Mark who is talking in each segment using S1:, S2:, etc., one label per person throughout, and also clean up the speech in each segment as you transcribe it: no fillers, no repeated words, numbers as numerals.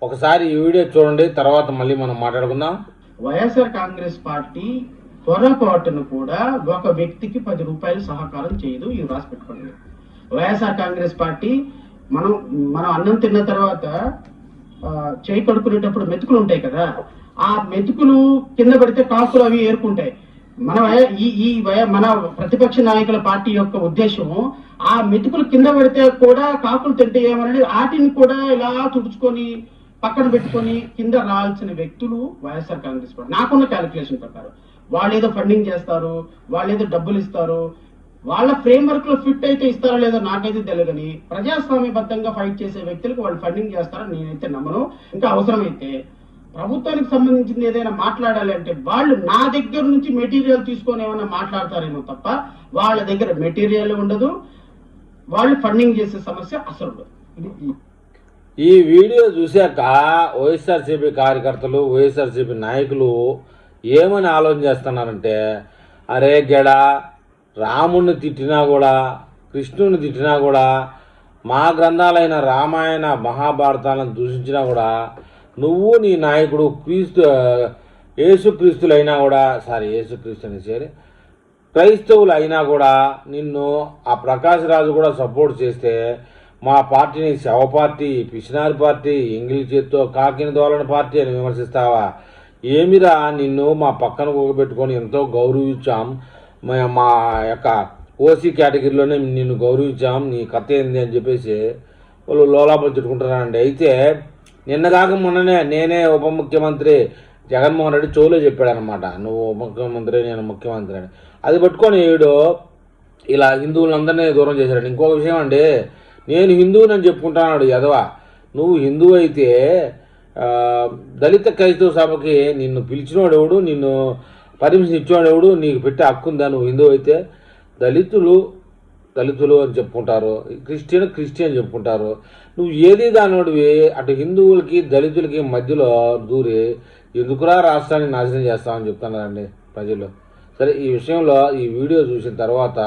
S1: ఒకసారి ఈ వీడియో చూడండి, తర్వాత మళ్ళీ మనం మాట్లాడుకుందాం.
S2: వైఎస్ఆర్ కాంగ్రెస్ పార్టీ పొరపాటును కూడా ఒక వ్యక్తికి 10 రూపాయలు సహకారం చేయదు. ఇది రాసి పెట్టుకోండి. వైఎస్ఆర్ కాంగ్రెస్ పార్టీ మనం అన్నం తిన్న తర్వాత చేయి కడుక్కునేటప్పుడు మెతుకులు ఉంటాయి కదా, ఆ మెతుకులు కింద పడితే కాకులు అవి ఏరుకుంటాయి. మన ప్రతిపక్ష నాయకుల పార్టీ యొక్క ఉద్దేశం ఆ మెతుకులు కింద పడితే కూడా కాకులు తింటే ఏమనేది వాటిని కూడా ఇలా తుడుచుకొని పక్కన పెట్టుకొని కింద రావాల్సిన వ్యక్తులు వైఎస్ఆర్ కాంగ్రెస్ పార్టీ. నాకున్న క్యాలిక్యులేషన్ ప్రకారం వాళ్ళు ఏదో ఫండింగ్ చేస్తారు, వాళ్ళు ఏదో డబ్బులు ఇస్తారు, వాళ్ళ ఫ్రేమ్ వర్క్ లో ఫిట్ అయితే ఇస్తారో లేదో నాకైతే తెలియదని ప్రజాస్వామ్యబద్ధంగా ఫైట్ చేసే వ్యక్తులకు వాళ్ళు ఫండింగ్ చేస్తారని నేనైతే నమ్మను. ఇంకా అవసరమైతే ప్రభుత్వానికి సంబంధించింది ఏదైనా మాట్లాడాలి అంటే వాళ్ళు నా దగ్గర నుంచి మెటీరియల్ తీసుకొని ఏమైనా మాట్లాడతారేమో తప్ప వాళ్ళ దగ్గర మెటీరియల్ ఉండదు, వాళ్ళు ఫండింగ్ చేసే సమస్య అసలు ఉండదు.
S1: ఈ వీడియో చూశాక వైఎస్ఆర్సీపీ కార్యకర్తలు, వైఎస్ఆర్సీపీ నాయకులు ఏమని ఆలోచన చేస్తున్నారంటే, అరే గెడ రాముణ్ణి తిట్టినా కూడా, కృష్ణుని తిట్టినా కూడా, మా గ్రంథాలైన రామాయణ మహాభారతాలను దూషించినా కూడా, నువ్వు నీ నాయకుడు యేసుక్రీస్తులు క్రైస్తవులు అయినా కూడా నిన్ను ఆ ప్రకాష్ రాజు కూడా సపోర్ట్ చేస్తే మా పార్టీని శవ పార్టీ, పిసినారి పార్టీ, ఎంగిలి చేత్తో కాకిన దోలన పార్టీ అని విమర్శిస్తావా? ఏమిరా, నిన్ను మా పక్కన కూగబెట్టుకొని ఎంతో గౌరవించాం, మా యొక్క ఓసీ కేటగిరీలోనే నిన్ను గౌరవించాం, నీ కథ ఏంది అని చెప్పేసి వాళ్ళు లోలాపలు తిట్టుకుంటున్నారండి. అయితే నిన్నగాక మొన్ననే నేనే ఉప ముఖ్యమంత్రి జగన్మోహన్ రెడ్డి చెవులో చెప్పాడనమాట, నువ్వు ముఖ్యమంత్రి నేను ముఖ్యమంత్రి అని. అది పట్టుకొని వీడు ఇలా హిందువులందరినీ దూరం చేశాడు. ఇంకొక విషయం అండి, నేను హిందువుని అని చెప్పుకుంటున్నాడు యదవా. నువ్వు హిందువు అయితే దళిత క్రైస్తవ సభకి నిన్ను పిలిచినోడు ఎవడు, నిన్ను పర్మిషన్ ఇచ్చినోడు ఎవడు, నీకు పెట్టే హక్కు ఉందా? నువ్వు హిందువు అయితే దళితులు అని చెప్పుకుంటారు, క్రిస్టియన్ చెప్పుకుంటారు. నువ్వు ఏది దానోడివి అటు హిందువులకి దళితులకి మధ్యలో దూరి ఎందుకురా రాష్ట్రాన్ని నాశనం చేస్తామని చెప్తున్నారండి ప్రజలు. సరే, ఈ విషయంలో ఈ వీడియో చూసిన తర్వాత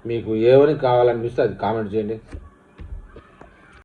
S1: మీకు ఏమని కావాలనిపిస్తే అది కామెంట్ చేయండి.